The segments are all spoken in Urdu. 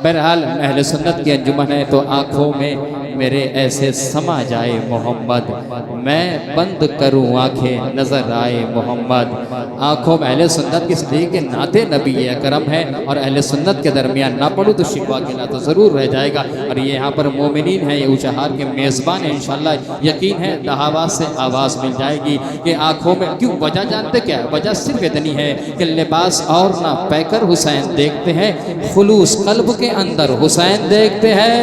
بہرحال اہل سنت کی انجمن ہے تو آنکھوں میں میرے ایسے سما جائے محمد، میں بند کروں آنکھیں نظر آئے محمد۔ آنکھوں میں اہل سنت کس لیے کہ نعت نبی اکرم ہے، اور اہل سنت کے درمیان نہ پڑھوں تو شکوہ گلہ تو ضرور رہ جائے گا۔ اور یہ یہاں پر مومنین ہیں، یہ اونچہار کے میزبان ہیں، انشاءاللہ یقین ہے دہاوات سے آواز مل جائے گی کہ آنکھوں میں کیوں وجہ جانتے کیا ہے؟ وجہ صرف اتنی ہے کہ لباس اور نہ پہ کر حسین دیکھتے ہیں، خلوص قلب کے اندر حسین دیکھتے ہیں۔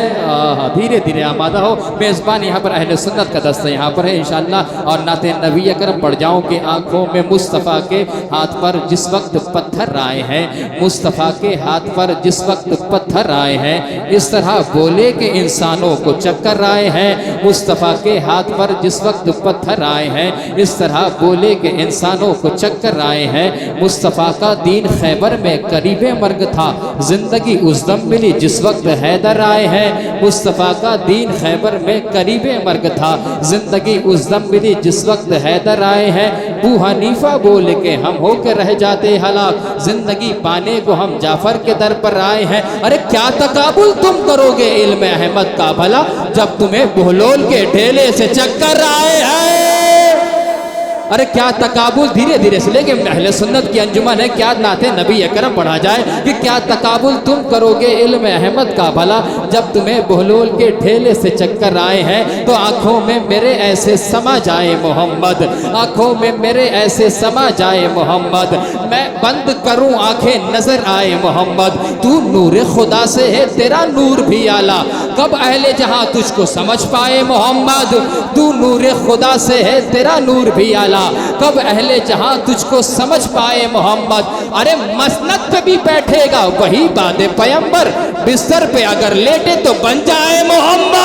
دھیرے دھیرے آمادہ ہو، میزبان یہاں پر اہل سنت کا دستہ یہاں پر ہے انشاءاللہ، اور نعت نبی اکرم پڑھ جاؤں کہ آنکھوں میں مصطفیٰ کے ہاتھ پر جس وقت پتھر آئے ہیں، مصطفیٰ کے ہاتھ پر جس وقت پتھر آئے ہیں، اس طرح بولے کہ انسانوں کو چکر آئے ہیں۔ مصطفیٰ کے ہاتھ پر جس وقت پتھر آئے ہیں، اس طرح بولے کہ انسانوں کو چکر آئے ہیں۔ مصطفیٰ کا دین خیبر میں قریب مرگ تھا، زندگی اس دم ملی جس وقت حیدر آئے ہیں۔ مصطفیٰ کا دین خیبر میں قریب مرگ تھا، زندگی اس دم ملی جس وقت حیدر آئے ہیں۔ ابو حنیفہ بولے کہ ہم ہو کے رہ جاتے ہلاک، زندگی پانے کو ہم جعفر کے در پر آئے ہیں۔ ارے کیا تقابل تم کرو گے علم احمد کا بھلا، جب تمہیں بہلول کے ڈھیلے سے چکر آئے ہیں۔ ارے کیا تقابل، دھیرے دھیرے سے لے کے اہل سنت کی انجمن ہے، کیا نعت نبی اکرم پڑھا جائے کہ کیا تقابل تم کرو گے علم احمد کا بھلا، جب تمہیں بہلول کے ڈھیلے سے چکر آئے ہیں۔ تو آنکھوں میں میرے ایسے سما جائے محمد، آنکھوں میں میرے ایسے سما جائے محمد، میں بند کروں آنکھیں نظر آئے محمد۔ تو نور خدا سے ہے تیرا نور بھی اعلیٰ، کب اہل جہاں تجھ کو سمجھ پائے محمد۔ تو نور خدا سے ہے تیرا نور بھی اعلیٰ، کب اہل جہاں تجھ کو سمجھ پائے محمد۔ ارے مسند پہ بھی بیٹھے گا وہی باد پیمبر، بستر پہ اگر لیٹے تو بن جائے محمد۔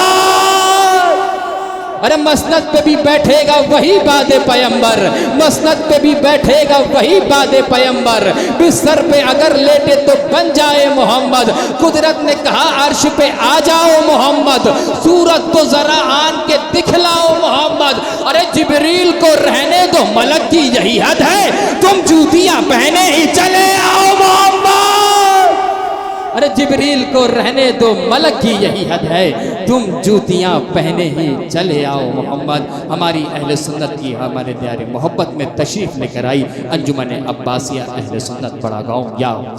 ارے مسند پہ بھی بیٹھے گا وہی باد پیمبر، مسند پہ بھی بیٹھے گا وہی باد پیمبر، بستر پہ اگر لیٹے تو بن جائے محمد۔ قدرت نے کہا عرش پہ آ جاؤ محمد، صورت تو ذرا آن کے دکھلاؤ محمد۔ ارے جبریل کو رہنے دو ملک کی یہی حد ہے، تم جوتیاں پہنے ہی چلے آؤ محمد۔ ارے جبریل کو رہنے دو ملک کی یہی حد ہے، تم جوتیاں پہنے ہی چلے آؤ محمد۔ ہماری اہل سنت کی ہمارے دیار محبت میں تشریف لے کر آئی انجمن عباسیہ اہل سنت بڑا گاؤں یا انجمن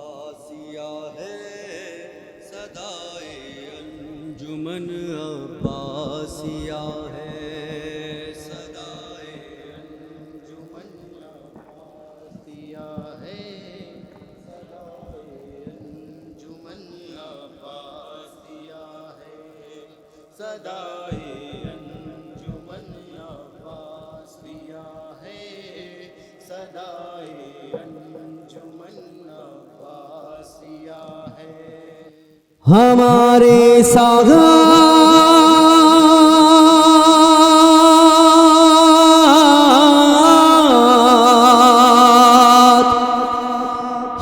عباسیہ ہے، صدائے انجمن عباسیہ ہے، صدائے انجمن عباسیہ ہے، صدائے انجمن عباسیہ ہے، صدائے انجمن عباسیہ ہے۔ ہمارے ساتھ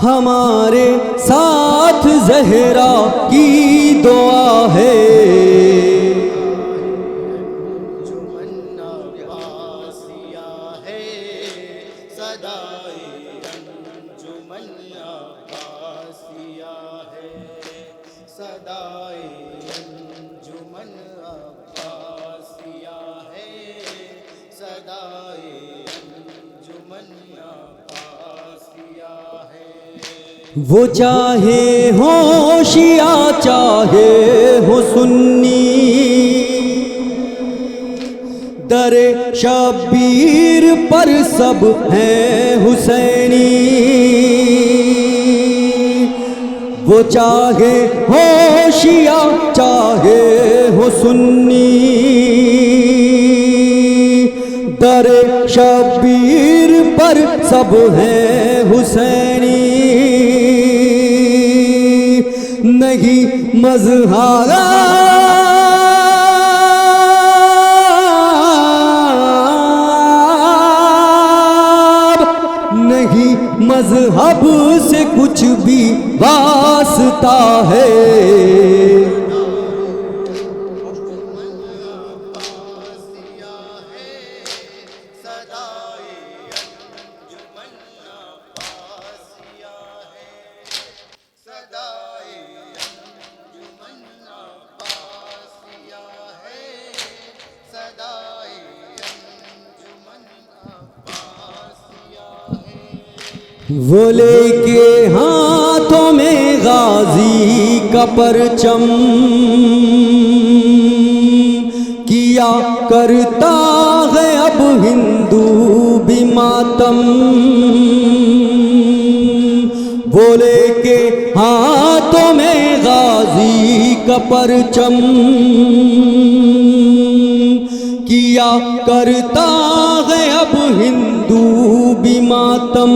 ہمارے ساتھ زہرا کی دعا ہے، انجمن عباسیہ ہے، صدائے انجمن عباسیہ ہے، صدائے انجمن عباسیہ ہے، صدائے انجمن عباسیہ ہے۔ وہ چاہے ہو شیعہ چاہے ہو سنی، در شبیر پر سب ہیں حسینی۔ وہ چاہے ہو شیعہ چاہے ہو سنی، در شبیر پر سب ہیں حسینی۔ نہیں مذہب نہیں مذہب سے کچھ بھی واسطہ ہے، صدائے انجمن وہ لے کے ہاتھوں میں غازی کا پرچم کیا کرتا ہے اب ہندو بھی ماتم. وہ لے کے ہاتھوں میں غازی کا پرچم کیا کرتا ہے اب ہندو بھی ماتم.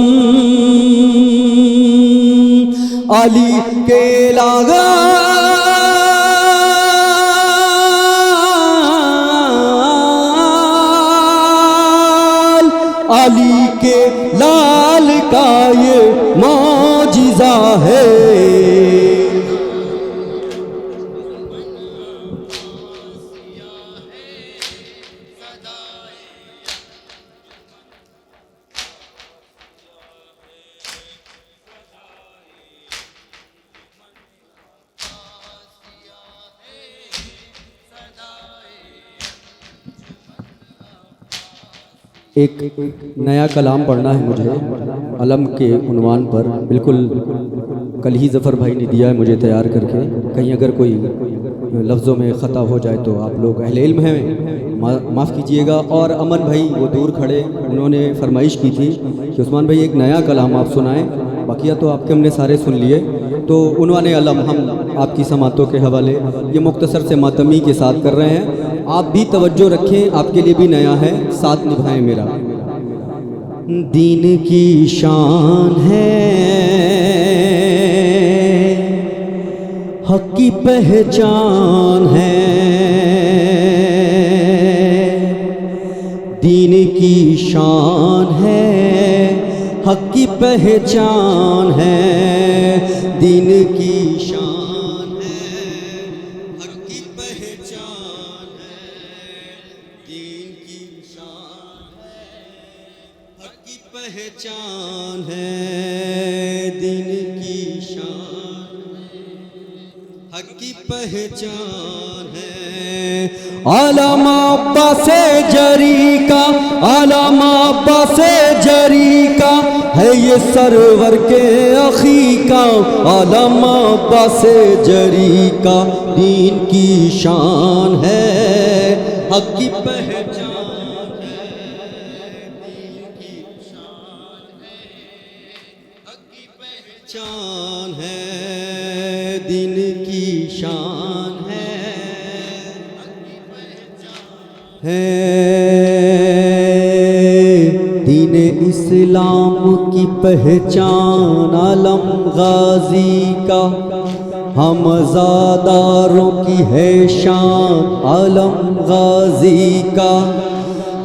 علی کے علی کے لال کا یہ معجزہ ہے. ایک نیا کلام پڑھنا ہے مجھے علم کے عنوان پر. بالکل کل ہی ظفر بھائی نے دیا ہے مجھے تیار کر کے. کہیں اگر کوئی لفظوں میں خطا ہو جائے تو آپ لوگ اہل علم ہیں معاف کیجئے گا. اور امن بھائی وہ دور کھڑے انہوں نے فرمائش کی تھی کہ عثمان بھائی ایک نیا کلام آپ سنائیں. باقیہ تو آپ کے ہم نے سارے سن لیے. تو عنوان علم ہم آپ کی سماعتوں کے حوالے یہ مختصر سے ماتمی کے ساتھ کر رہے ہیں. آپ بھی توجہ رکھیں, آپ کے لیے بھی نیا ہے, ساتھ نبھائیں میرا. دین کی شان ہے, حق کی پہچان ہے. دین کی شان ہے, حق کی پہچان ہے. دین کی شان ہے, حق کی پہچان ہے. دین کی شان ہے, حق کی پہچان ہے. دین کی شان ہے, حق کی پہچان ہے. علامہ عباس جری کا, علامہ عباس جری کا ہے یہ سرور کے اخی کا. علامہ عباس جری کا دین کی شان ہے, حق کی پہچان ہے. دین کی شان ہے, حق کی پہچان ہے. دین کی شان ہے, دین اسلام کی پہچان علم غازی کا. ہم زاداروں کی ہے شان علم غازی کا.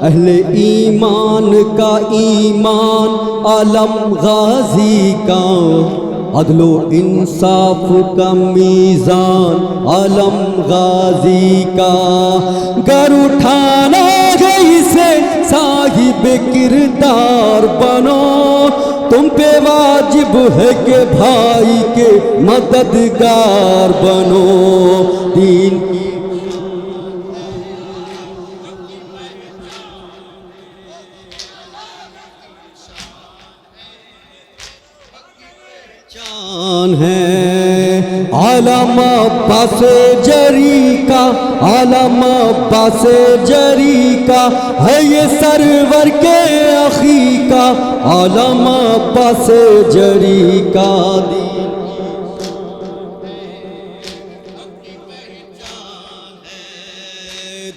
اہل ایمان کا ایمان علم غازی کا. عدل و انصاف کا میزان علم غازی کا. گر اٹھانا گئی سے صاحب کردار بنو, تم پہ واجب ہے کہ بھائی کے مددگار بنو. دین کی شان ہے. علامہ عباس جری کا, علامہ عباس جری کا ہے یہ سرور کے اخی کا. علامہ عباس جری کا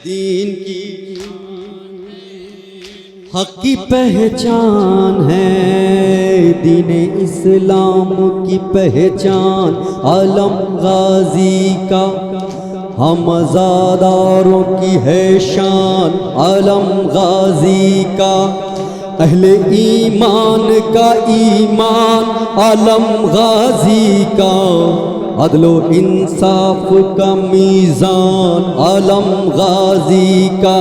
دین کی حق کی پہچان ہے. دین اسلام کی پہچان علم غازی کا. ہم زاداروں کی ہے شان علم غازی کا. اہل ایمان کا ایمان علم غازی کا. عدل و انصاف کا میزان علم غازی کا.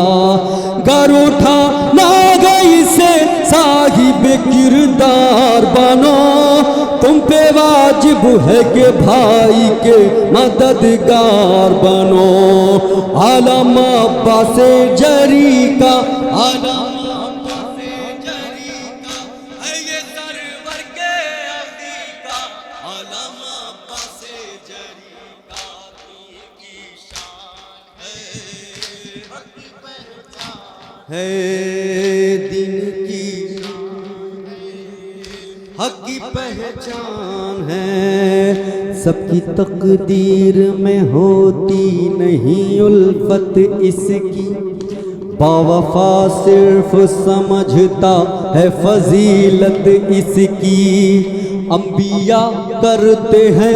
گر اٹھا نہ گئی سے صاحب کردار بنو, تم پہ واجب ہے کہ بھائی کے مددگار بنو. علامہ عباس جری کا, علامہ عباس جری کا ہے یہ سرور کے ہے دین کی حق کی پہچان ہے، سب کی تقدیر میں ہوتی نہیں الفت اس کی، باوفا صرف سمجھتا ہے فضیلت اس کی، انبیاء کرتے ہیں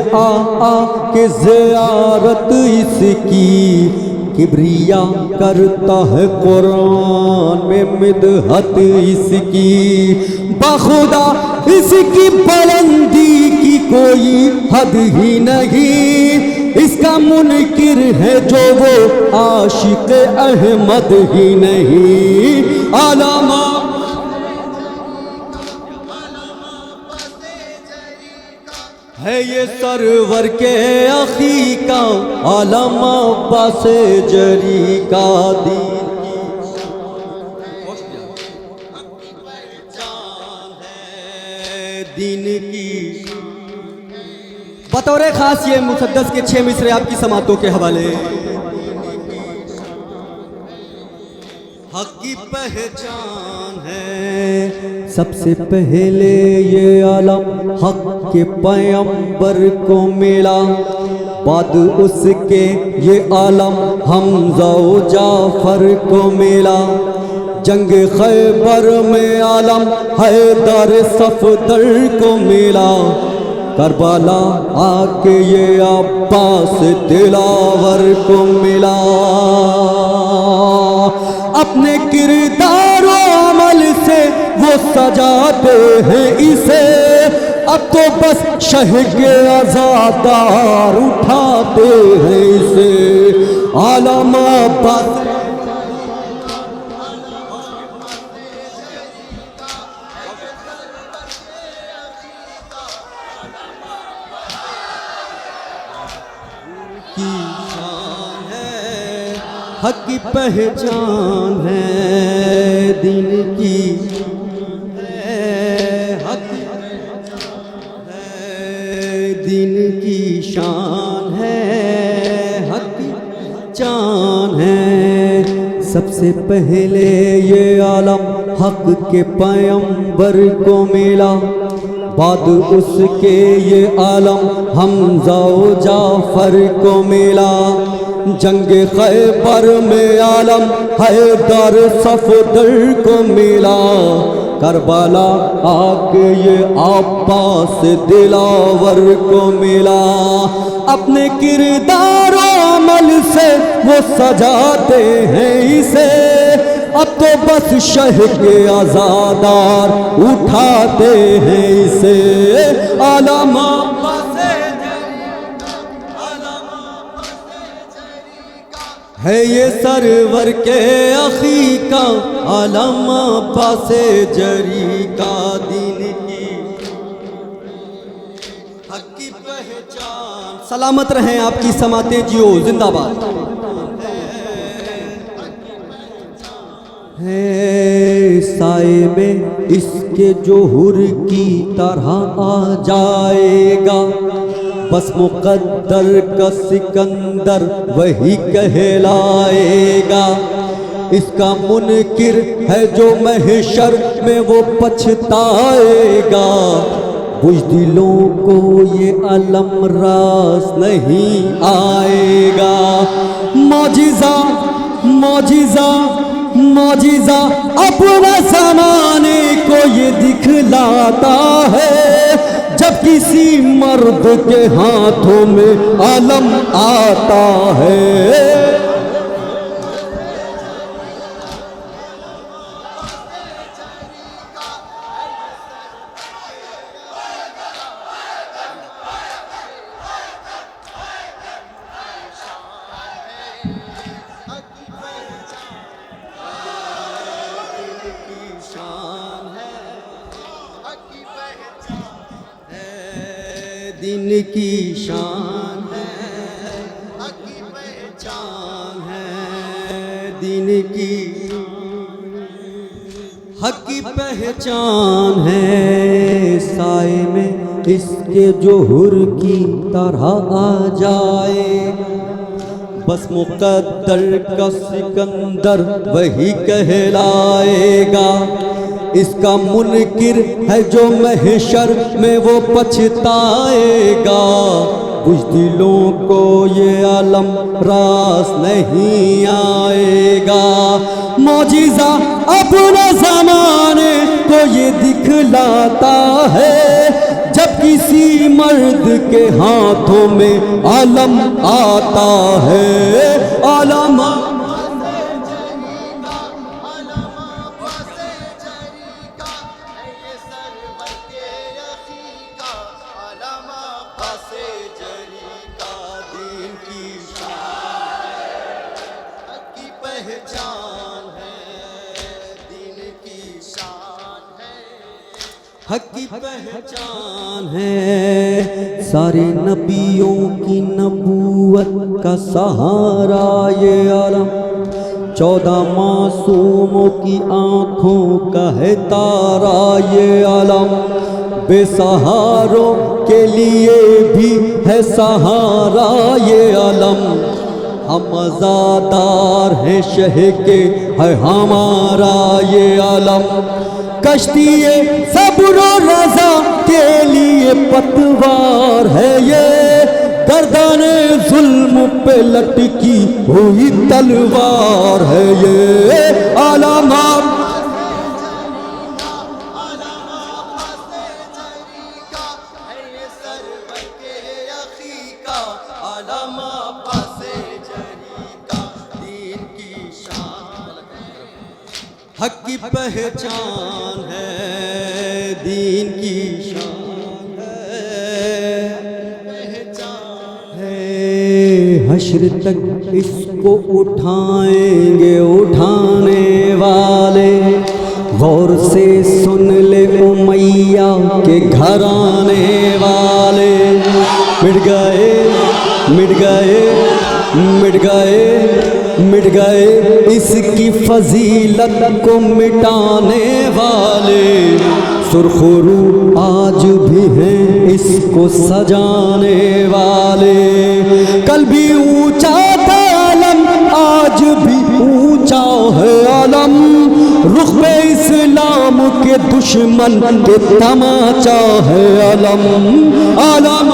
کے زیارت اس کی، کبریا کرتا ہے قرآن میں مدحت اس کی، بخدا اس کی بلندی کی کوئی حد ہی نہیں، اس کا منکر ہے جو وہ عاشق احمد ہی نہیں، علامہ ہے یہ سرور کے عقیقہ، علامہ عباس جری کا دین دین کی۔ بطور خاص یہ مسدس کے 6 مصرے آپ کی سماعتوں کے حوالے۔ حق کی پہچان ہے، سب سے پہلے یہ عالم حق کے پیغمبر کو ملا، بعد اس کے یہ عالم حمزہ و جعفر کو ملا، جنگ خیبر میں عالم حیدر صفدر کو ملا، کربلا آ کے یہ عباس دلاور کو ملا، اپنے کردار و عمل سے وہ سجاتے ہیں اسے، اب تو بس شہ کے عزادار اٹھاتے ہیں اسے، علامہ عباس کی شان ہے، حق کی پہچان ہے دین کی، حق ہے دین کی شان ہے، حق کی پہچان ہے، سب سے پہلے یہ عالم حق کے پیغمبر کو ملا، بعد اس کے یہ عالم حمزہ و جعفر کو ملا، جنگ خیبر میں عالم حیدر صفدر کو ملا، کربلا آ کے یہ عباس دلاور کو ملا، اپنے کردار و عمل سے وہ سجاتے ہیں اسے، اب تو بس شہ کے عزادار اٹھاتے ہیں اسے، علامہ ہے یہ سرور کے عقیقہ، علامہ عباس جری کا دین کی حق کی پہچان۔ سلامت رہیں آپ کی سماعتیں جیو، زندہ باد ہے، سائے میں اس کے جو حر کی طرح آ جائے گا، بس مقدر کا سکندر وہی کہلائے گا، اس کا منکر ہے جو محشر میں وہ پچھتائے گا، بزدلوں کو یہ علم راس نہیں آئے گا، معجزہ معجزہ معجزہ اپنا زمانے کو یہ دکھلاتا ہے، جب کسی مرد کے ہاتھوں میں علم آتا ہے، دین کی شان ہے، حق کی پہچان ہے دین کی، حق کی پہچان ہے، سائے میں اس کے جو حر کی طرح آ جائے، بس مقدر کا سکندر وہی کہلائے گا، اس کا منکر ہے جو محشر میں وہ پچھتائے گا، کچھ دلوں کو یہ عالم راس نہیں آئے گا، معجزہ اپنے زمانے کو یہ دکھلاتا ہے، جب کسی مرد کے ہاتھوں میں عالم آتا ہے، عالم حق کی پہچان ہے، سارے نبیوں کی نبوت کا سہارا یہ عالم، 14 معصوموں کی آنکھوں کا ہے تارا یہ عالم، بے سہاروں کے لیے بھی ہے سہارا یہ عالم، ہم عزادار ہیں شہ کے ہے ہمارا یہ عالم، کشتی صبر و رضا کے لیے پتوار ہے یہ، گردان ظلم پہ لٹکی ہوئی تلوار ہے یہ، علامات حق کی پہچان ہے، دین کی شان ہے، حشر تک اس کو اٹھائیں گے اٹھانے والے، غور سے سن لے امیہ کے گھرانے والے، مٹ گئے مٹ گئے مٹ گئے مٹ گئے اس کی فضیلت کو مٹانے والے، سرخ رو آج بھی ہیں اس کو سجانے والے، کل بھی اونچا تھا علم آج بھی اونچا ہے علم، رخ پہ اسلام کے دشمن کے تماچا ہے علم، علم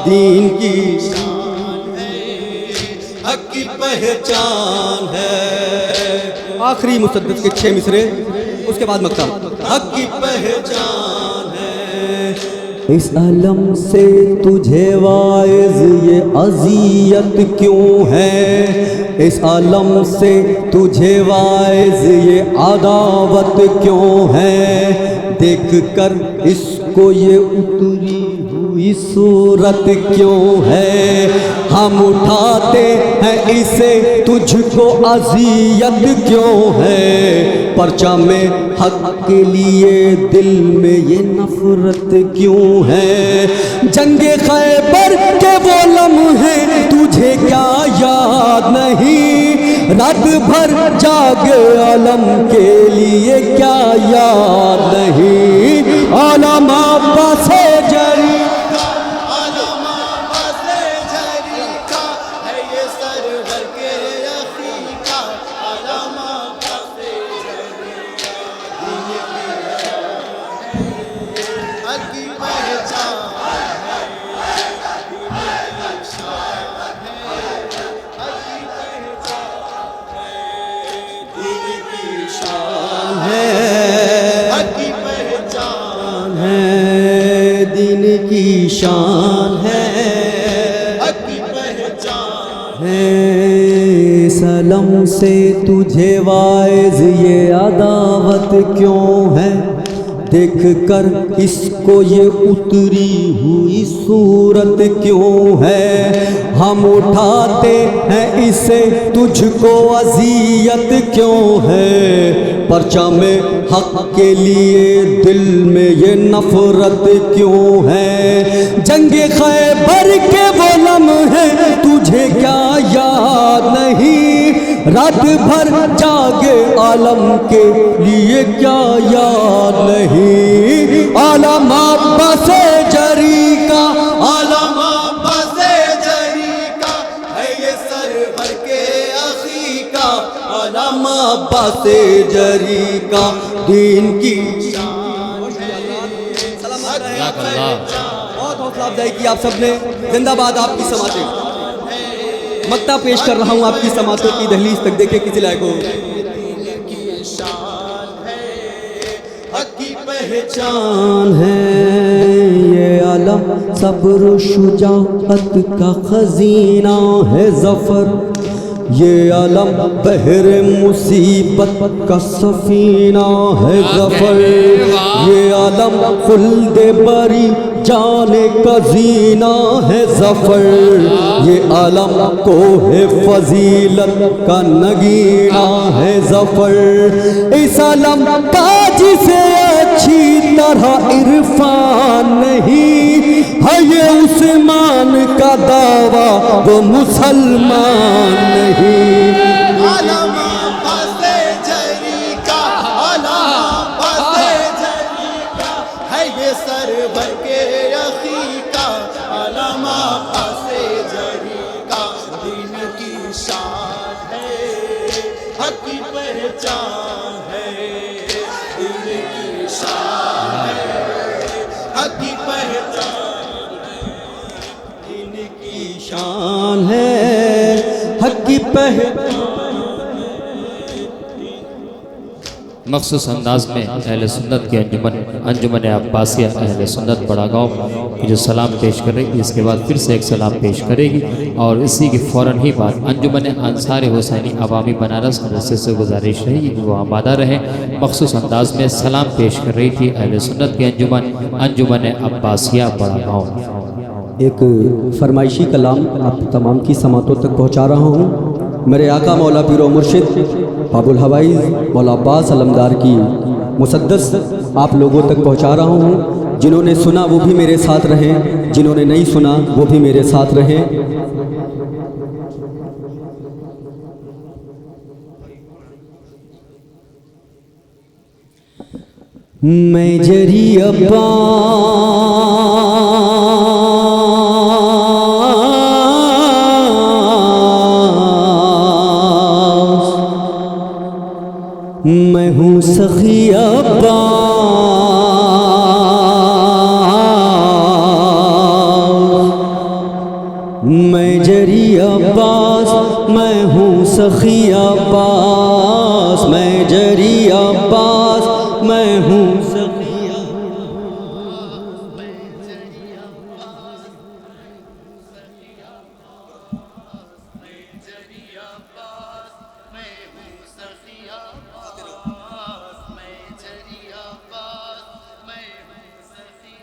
دین کی شان ہے، حق کی پہچان ہے، آخری مسدس کے 6 مصرے اس کے بعد مقطع، حق کی پہچان ہے، اس علم سے تجھے واعظ یہ اذیت کیوں ہے، اس علم سے تجھے واعظ یہ عداوت کیوں ہے، دیکھ کر اس کو یہ اتری ہوئی صورت کیوں ہے، ہم اٹھاتے ہیں اسے تجھ کو اذیت کیوں ہے، پرچم حق کے لیے دل میں یہ نفرت کیوں ہے، جنگ خیبر کے وہ لمحے تجھے کیا یاد نہیں، رات بھر جاگے علم کے لیے کیا یاد نہیں، علم عباس جری شان ہے، حق کی پہچان ہے، سلم سے تجھے واعظ یہ عداوت کیوں ہے، دیکھ کر اس کو یہ اتری ہوئی صورت کیوں ہے، ہم اٹھاتے ہیں اسے تجھ کو اذیت کیوں ہے، پرچم حق کے لیے دل میں یہ نفرت کیوں ہے، جنگ خیبر کے وہ لمحے تجھے کیا یاد نہیں، رات بھر جاگے عالم کے لیے کیا یاد نہیں، عالم عباس جری کا، عالم عباس جری کا ہے یہ سرور کے اخی کا، عالم عباس جری کا دین کی بہت حوصلہ افزائی کی آپ سب نے، زندہ باد آپ کی سماعتیں، مقطع پیش کر رہا ہوں آپ کی سماعتوں کی دہلیز تک، دیکھیں کسی لائق ہو۔ حق کی پہچان ہے یہ عالم، صبر و شجاعت کا خزینہ ہے ظفر، یہ عالم بحر مصیبت کا سفینہ ہے ظفر، یہ عالم خلد بری جانے کا زینہ ہے ظفر، یہ عالم کوہ فضیلت کا نگینہ ہے ظفر، اس عالم کا جسے اچھی طرح عرفان نہیں ہے، یہ عثمان کا دعویٰ وہ مسلمان نہیں، عالم عباس جری کا، عالم عباس جری کا ہے یہ سرور کے اخی کا، عالم عباس جری کا دین کی شان ہے، حق کی پہچان ہے، دین کی شان ہے، حق کی پہچان ہے، دین کی شان ہے، حق کی پہچان۔ مخصوص انداز میں اہل سنت کی انجمن عباسیہ اہل سنت بڑا گاؤں کی جو سلام پیش کر رہی تھی، اس کے بعد پھر سے ایک سلام پیش کرے گی، اور اسی کے فوراً ہی بعد انجمن انصار حسینی عوامی بنارس مدرسے سے گزارش رہے گی کہ وہ آمادہ رہے۔ مخصوص انداز میں سلام پیش کر رہی تھی اہل سنت کی انجمن عباسیہ بڑا گاؤں۔ ایک فرمائشی کلام آپ تمام کی سماعتوں تک پہنچا رہا ہوں، میرے آقا مولا پیر و مرشد باب الحوائز مولا عباس علمدار کی مسدس آپ لوگوں تک پہنچا رہا ہوں، جنہوں نے سنا وہ بھی میرے ساتھ رہیں، جنہوں نے نہیں سنا وہ بھی میرے ساتھ رہیں۔ میں جری میں ہوں سخی عباس، میں جری عباس، میں ہوں سخی عباس، میں جری عباس، میں ہوں سخی عباس، میں جری عباس، سخی عباس، میں جری عباس، میں ہوں سخی عباس، میں جری عباس، میں ہوں سخی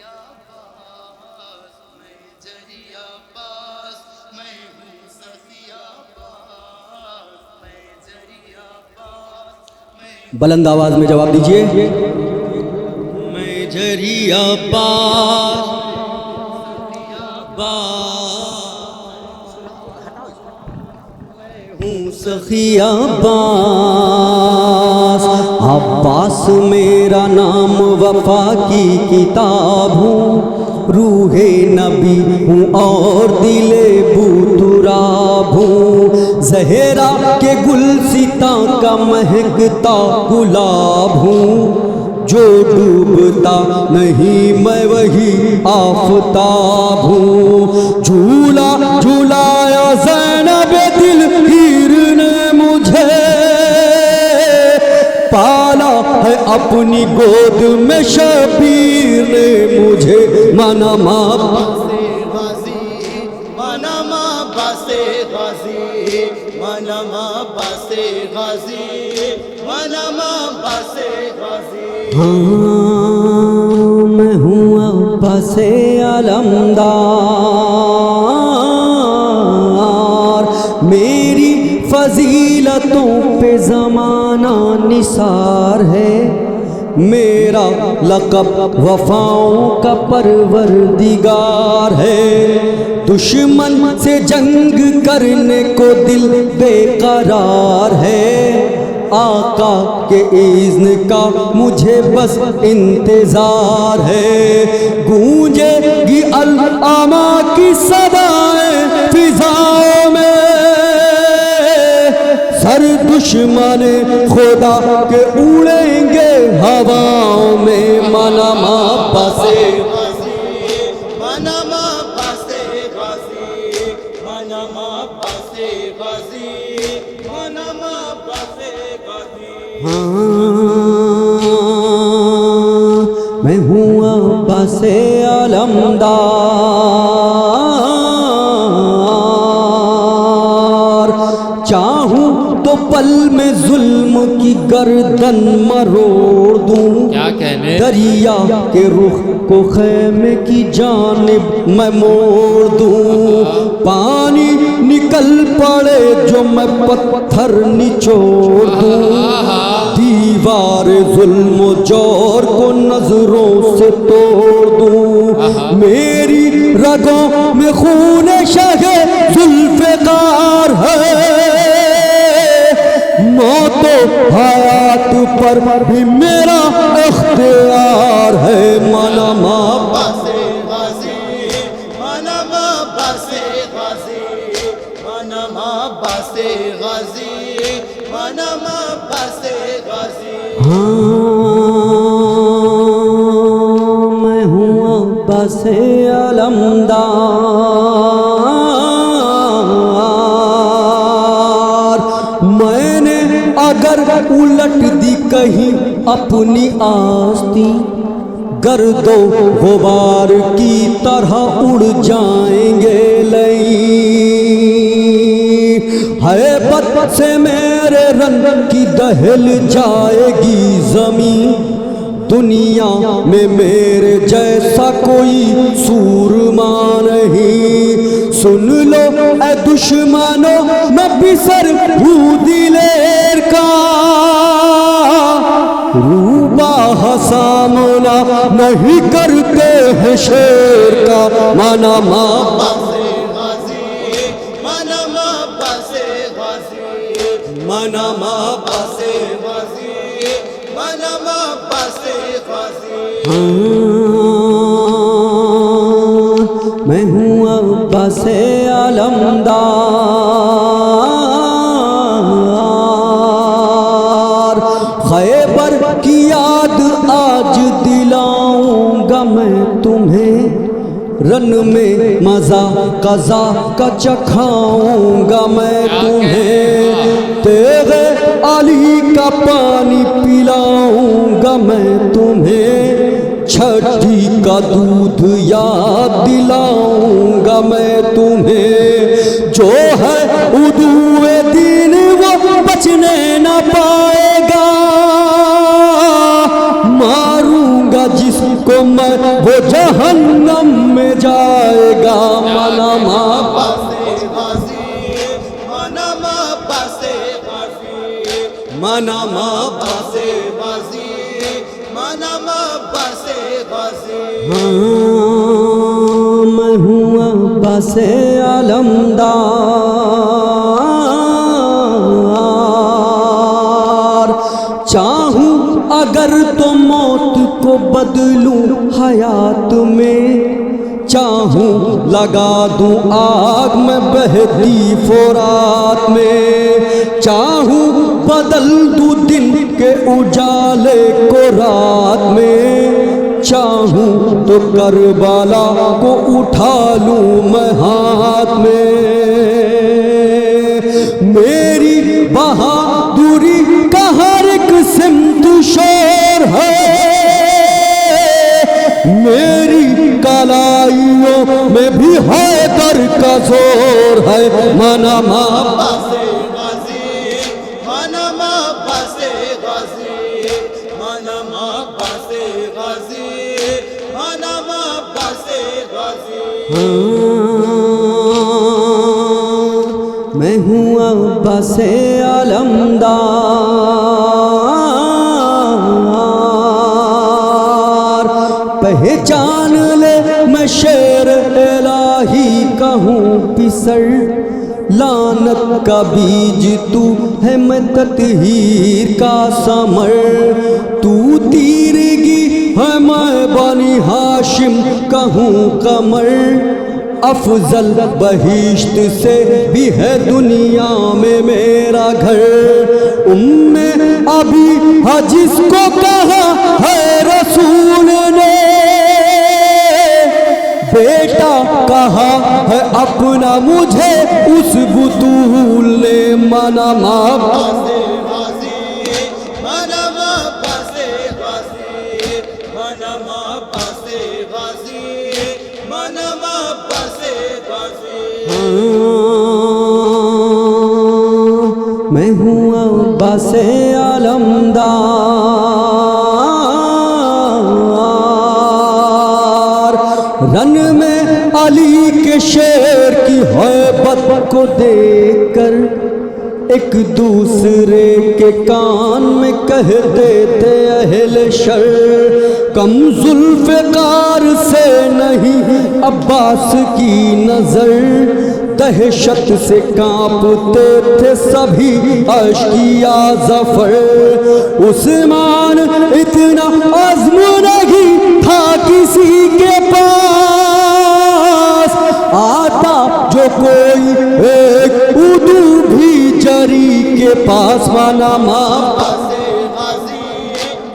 عباس، میں جری عباس، میں ہوں سخی عباس، میں جری عباس۔ بلند آواز میں جواب دیجئے، میں جری عباس، ہوں سخی عباس، عباس میرا نام وفا کی کتاب ہوں، روح نبی ہوں اور دل بوتراب ہوں، زہرا کے گلستاں کا مہکتا گلاب ہوں، جو ڈوبتا نہیں میں وہی آفتاب ہوں، جھولا جھولایا زینب دل ہیر نے مجھے، پالا ہے اپنی گود میں شبیر نے مجھے، منم عباس غازی، منم عباس غازی، منم عباس غازی، منم عباس غازی۔ ہاں میں ہوں عباس علمدار، میری فضیلتوں پہ زمانہ نثار ہے، میرا لقب وفاؤں کا پروردگار ہے، دشمن سے جنگ کرنے کو دل بے قرار ہے، آقا کے اذن کا مجھے بس انتظار ہے، گونجے گی العما کی صدائیں فضاؤں میں، سر دشمن خدا کے اڑیں گے ہواؤں میں، منما پاسے منما پاسے غازی، منما پاسے غازی، منما پاسے غازی۔ میں ہوں عباس علمدار، چاہوں تو پل میں ظلم کی گردن مروڑ دوں، کیا کہنے، دریا کے رخ کو خیمے کی جانب میں موڑ دوں، پانی نکل پڑے جو میں پتھر نچوڑ دوں، دیوار ظلم و جور کو نظروں سے توڑ دوں، میری رگوں میں خون شہ ذوالفقار ہے، موت و حیات پر بھی میرا اختیار ہے، منما پاسے غازی، منما پاسے غازی، منما پاسے غازی، منما پاسے غازی۔ میں ہوں عباس علمدار، میں نے اگر الٹ دی کہیں اپنی آستی، گرد و غبار کی طرح اڑ جائیں گے لئی، ہیبت سے میرے رنگ کی دہل جائے گی زمین، دنیا میں میرے جیسا کوئی سورما نہیں، سن لو اے دشمنوں میں بسر ہوں دلیر کا، روبا سامنا نہیں کرتے ہیں شیر کا، منما پاسے غازی، منما پاسے غازی، منما پاسے غازی، منما پاسے غازی۔ میں ہوں عباس علمدار، خیبر کی یاد آج دلاؤں گا میں تمہیں، رن میں مزہ قضا کا چکھاؤں گا میں تمہیں، تیغ علی کا پانی پلاؤں گا میں تمہیں، چھٹی کا دودھ یاد دلاؤں گا میں تمہیں، جو ہے عدو دین وہ بچنے نہ پائے گا، ماروں گا جس کو میں وہ جہنم میں جائے گا، منما پاسے غازی، منما پاسے غازی، منما پاسے غازی، منما پاسے غازی۔ میں ہوں عباس علمدار، چاہوں اگر تو موت کو بدلوں حیات میں، چاہوں لگا دوں آگ میں بہتی فرات میں، چاہوں بدل دوں دن کے اجالے کو رات میں، چاہوں تو کربلا کو اٹھا لوں میں ہاتھ میں، میری بہادری کا ہر ایک سمت شور ہے، میری کلائیوں میں بھی حیدر کا زور ہے، منما پاسے غازی، منما پاسے غازی، منما پاسے غازی، منما پاسے غازی۔ میں ہوں عباس علمدار، پہچان لے میں شیر الہی کہوں پسر لعنت کا بیج تو ہے میں تطہیر کا ثمر تو تیرگی ہے میں بنی ہاشم کہوں قمر افضل بہشت سے بھی ہے دنیا میں میرا گھر ابھی جس کو کہا ہے رسول نے بیٹا کہا ہے اپنا مجھے اس بطول نے منم عباس غازی منم عباس غازی منم عباس غازی منم عباس غازی میں ہوں عباس علمدار رن میں علی کے شیر کی ہیبت کو دیکھ کر ایک دوسرے کے کان میں کہتے تھے اہل شر کم ذوالفقار سے نہیں عباس کی نظر دہشت سے کانپتے تھے سبھی اشقیا ظفر عثمان اتنا عزم نہیں تھا کسی کے پاس آتا جو کوئی ایک اردو بھی جری کے پاس منم عباس غازی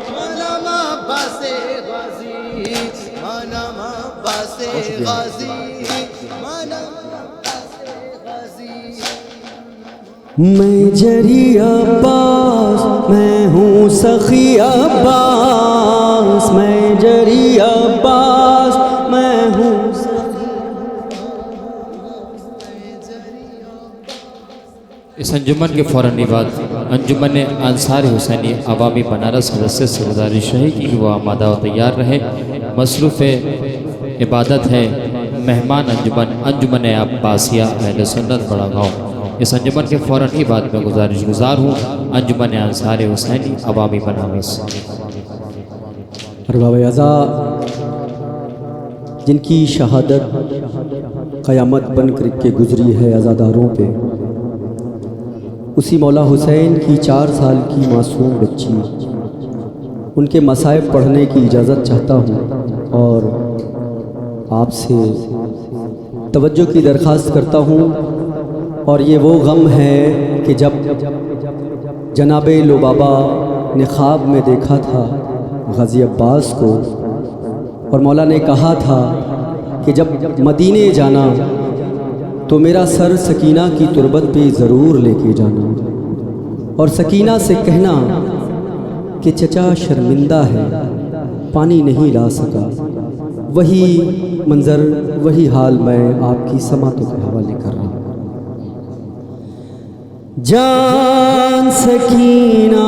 منم عباس غازی منم عباس غازی میں جری عباس میں ہوں سخی عباس میں جری عباس میں ہوں اس انجمن کے فوراً بعد انجمن انصار حسینی عوامی بنارس حضرت سے گزارش ہے کہ وہ آمادہ و تیار رہے مصروف عبادت ہے مہمان انجمن عباسیہ اہل سنت بڑا گاؤں اس انجمن کے فوراً بعد میں گزارش گزار ہوں انجمن انصار حسینی عوامی بنارس ارباب اعضا جن کی شہادت قیامت بن کر کے گزری ہے عزاداروں پہ اسی مولا حسین کی 4 سال کی معصوم بچی ان کے مصائب پڑھنے کی اجازت چاہتا ہوں اور آپ سے توجہ کی درخواست کرتا ہوں اور یہ وہ غم ہے کہ جب جناب لبابہ نے خواب میں دیکھا تھا غازی عباس کو اور مولا نے کہا تھا کہ جب مدینے جانا تو میرا سر سکینہ کی تربت پہ ضرور لے کے جانا اور سکینہ سے کہنا کہ چچا شرمندہ ہے پانی نہیں لا سکا وہی منظر وہی حال میں آپ کی سماعتوں کے حوالے کر رہا ہوں جان سکینہ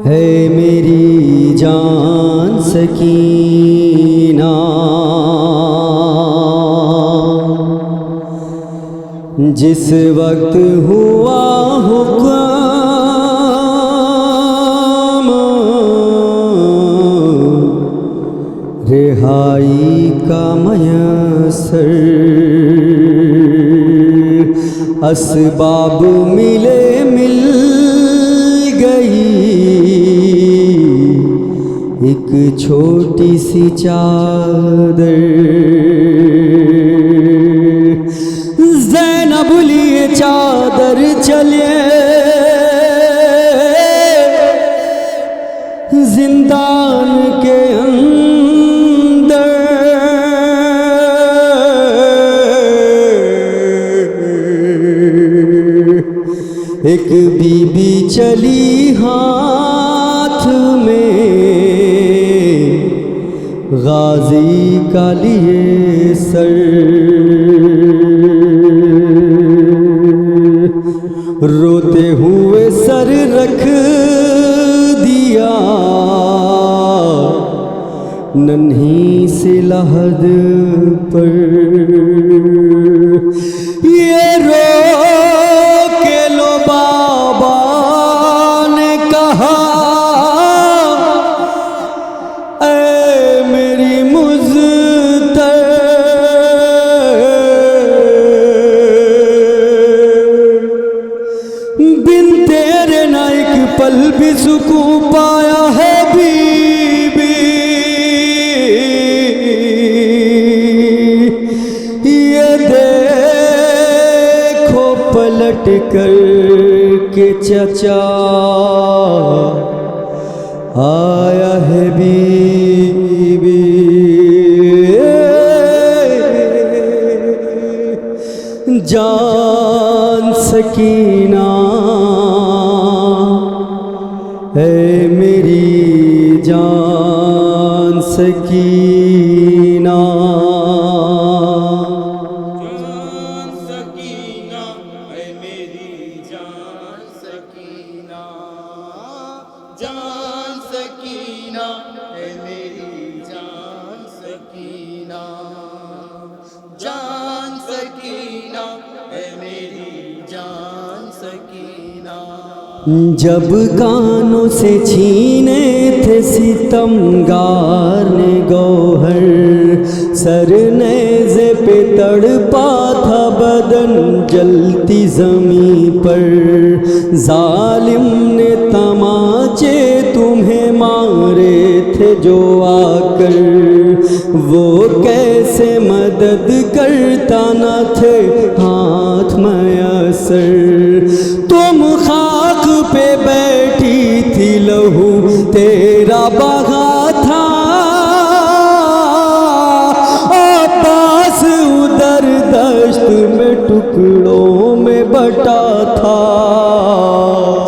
ہے میری جان سکینہ جس وقت ہوا حکم رہائی کا میسر اسباب ملے مل گئی ایک چھوٹی سی چادر زینب لیے چادر چلے زندان کے اندر ایک بی بی چلی ہاتھ میں غازی کا لیے سر روتے ہوئے سر رکھ دیا ننھی سی لحد پر یہ رو کے لبابہ نے کہا اے میری مزتر بھی سکون پایا ہے بی بی، یہ دیکھو پلٹ کر کے چچا آیا ہے بی بی، جان سکینہ اے میری جان سکینہ، جان سکینہ اے میری جان سکینہ، جان سکینہ اے میری جان سکینہ، جان سکینہ اے میری جان سکینہ، جب کانوں سے چھینے تھے ستمگار نے گوہر، سر نیزے پہ تڑپا تھا بدن جلتی زمین پر، ظالم نے تماچے تمہیں مارے تھے جو آ کر، وہ کیسے مدد کرتا نہ تھے ہاتھ میسر، تم خاک پہ بیٹھی تھی لہو تیرا بہا تھا، عباس ادھر دشت میں ٹکڑوں میں بٹا تھا،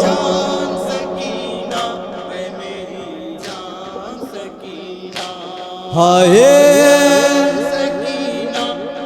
جان سکینہ اے میری جان سکینہ، ہائے سکینہ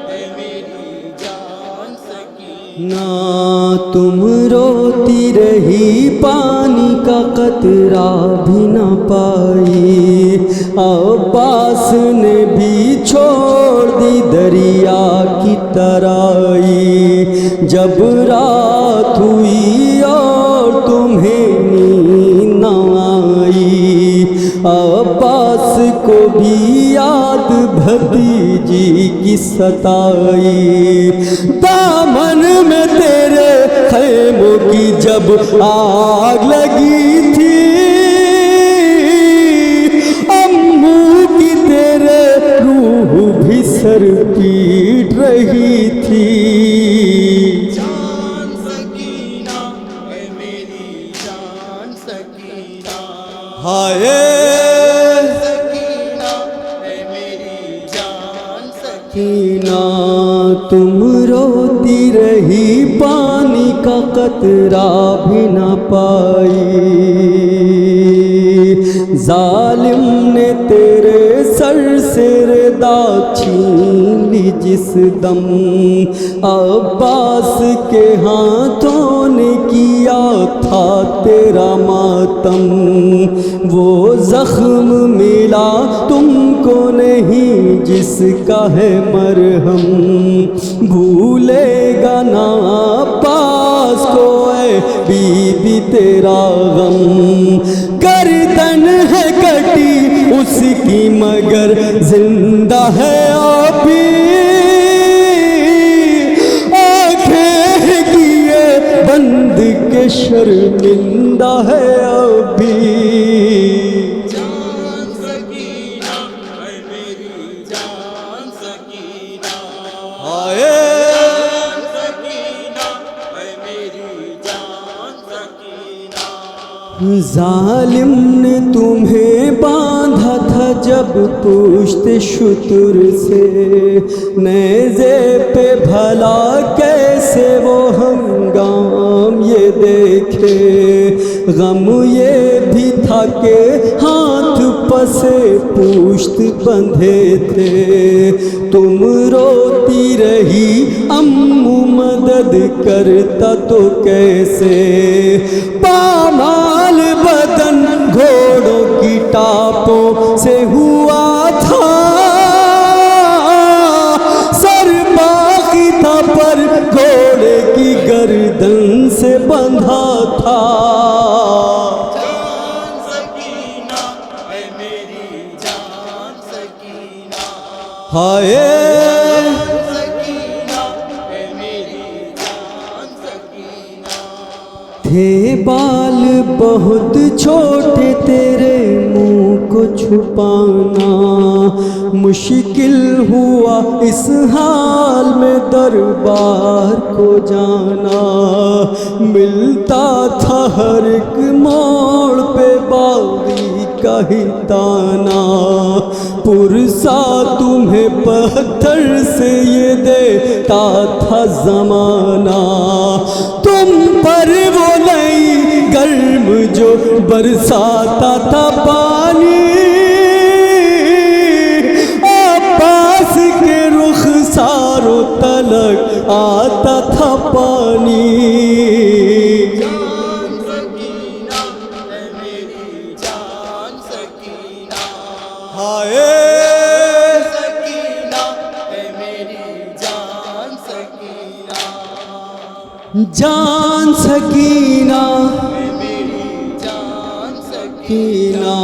اے میری جان سکینہ، نہ تم روتی رہی پانی کا قطرہ بھی نہ پائی، عباس نے بھی چھوڑ دی دریا کی ترائی، جب رات ہوئی اور تمہیں نیند نہ آئی، عباس کو بھی یاد بھتیجی کی ستائی، دامن میں تیرے خیموں کی جب آگ لگی تھی، امو کی تیرے روح بھی سر پیٹ رہی تھی، جان سکینہ اے میری جان سکینہ، ہائے سکینہ اے میری جان سکینہ، تم روتی رہی پانی کا قطرہ بھی نہ پائی، ظالم نے تیرے سر سے ردا چھین لی جس دم، عباس کے ہاتھوں نے کیا تھا تیرا ماتم، وہ زخم ملا تم کو نہیں جس کا ہے مرہم، بھولے گا نا عباس کو اے بی بی تیرا غم، گردن ہے کٹی اس کی مگر زندہ ہے ابھی، آنکھیں کیے بند کے شرمندہ ہے ابھی، جان سکینہ اے میری جان سکینہ، آئے سکینہ اے میری جان سکینہ، ظالم نے تمہیں باندھا تھا جب پشت شتر سے، نیزے پہ بھلا کیسے وہ ہنگام یہ دیکھے، غم یہ بھی تھا کہ ہاتھ پسے پشت بندھے تھے، تم روتی رہی امو مدد کرتا تو کیسے، پامال بدن گھوڑوں کی ٹاپوں سے ہوا تھا، سر باقی تھا پر گھوڑے کی گردن سے بندھا تھا، جان سکینہ اے میری جان سکینہ، ہائے سکینہ اے میری جان سکینہ، تھے بال بہت چھوٹے تیرے منہ کو چھپانا، مشکل ہوا اس حال میں دربار کو جانا، ملتا تھا ہر ایک موڑ پہ باغی کا ہی تانا، پرسا تمہیں پتھر سے یہ دیتا تھا زمانہ، تم پر وہ نئی گرم جو برساتا تھا پانی، عباس کے رخساروں تلک آتا تھا پانی۔ جان سکینہ اے میری جان سکینہ، ہائے سکینہ اے میری جان سکینہ، جان سکینہ اے میری جان سکینہ، سکینہ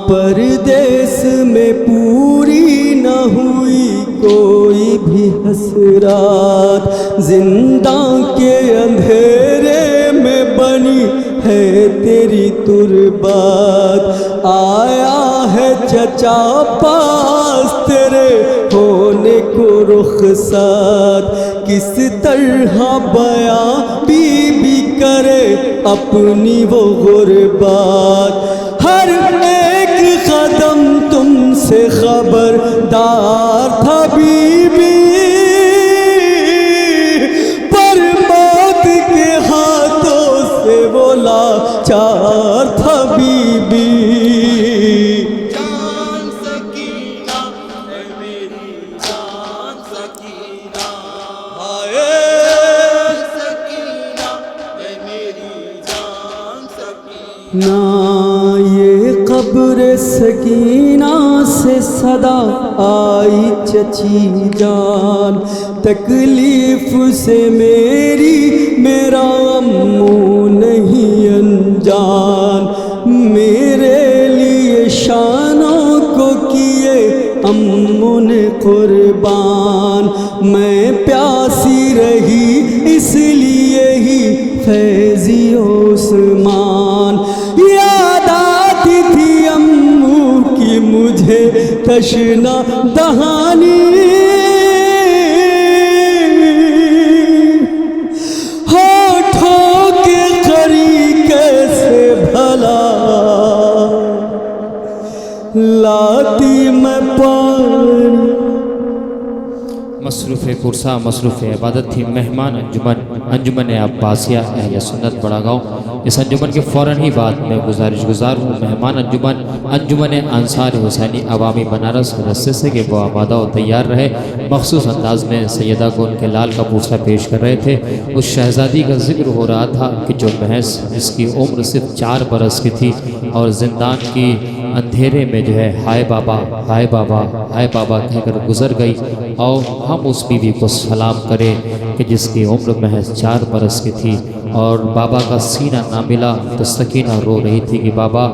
پردیس میں پوری نہ ہوئی کوئی بھی حسرات، زنداں کے اندھیرے میں بنی ہے تیری تربات، آیا ہے چچا پاس تیرے ہونے کو رخصت، کس طرح بیاں بی بی کرے اپنی وہ غربات، ہر ایک قدم تم سے خبردار تھا بی بی، پر موت کے ہاتھوں سے وہ لاچار تھا بی بی۔ جان سکینہ اے میری جان سکینہ، سکینہ اے میری جان سکینہ، نہ یہ قبر سکینہ سے صدا آئی چچی جان، تکلیف سے میرا امو نہیں انجان، میرے لیے شانوں کو کیے امو نے قربان، میں پیاسی رہی اس لیے ہی فیضی عثمان، یاد آتی تھی امو کی مجھے تشنا دہانی، ہونٹوں کے قری کیسے بھلا لاتی میں پانی۔ مصروف پرسا مصروف عبادت تھی مہمان انجمن عباسیہ اہل سنت بڑا گاؤں۔ اس انجمن کے فوراً ہی بعد میں گزار ہوں مہمان انجمن انصار حسینی عوامی بنارس رسے سے کہ وہ آمادہ و تیار رہے، مخصوص انداز میں سیدہ کو ان کے لال کا پورسا پیش کر رہے تھے۔ اس شہزادی کا ذکر ہو رہا تھا کہ جو محض جس کی عمر صرف 4 برس کی تھی اور زندان کی اندھیرے میں جو ہے ہائے بابا ہائے بابا ہائے بابا کہہ کر گزر گئی، اور ہم اس بیوی کو سلام کریں کہ جس کی عمر محض 4 برس کی تھی اور بابا کا سینہ نہ ملا تو سکینہ رو رہی تھی کہ بابا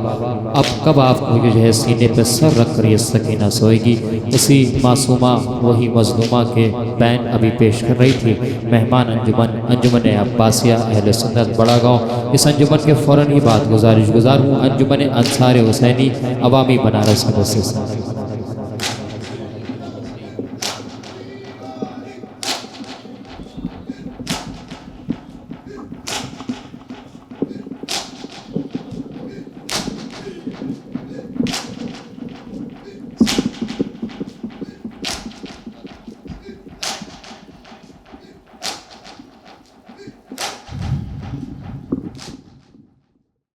اب کب آپ کو جو ہے سینے پہ سر رکھ کر یہ سکینہ سوئے گی۔ اسی معصومہ وہی مظلومہ کے بین ابھی پیش کر رہی تھی مہمان انجمن عباسیہ اہل سنت بڑا گاؤں۔ اس انجمن کے فوراً ہی بعد گزار ہوں انجمن انصار حسینی عوامی بنارس مدرسے سے۔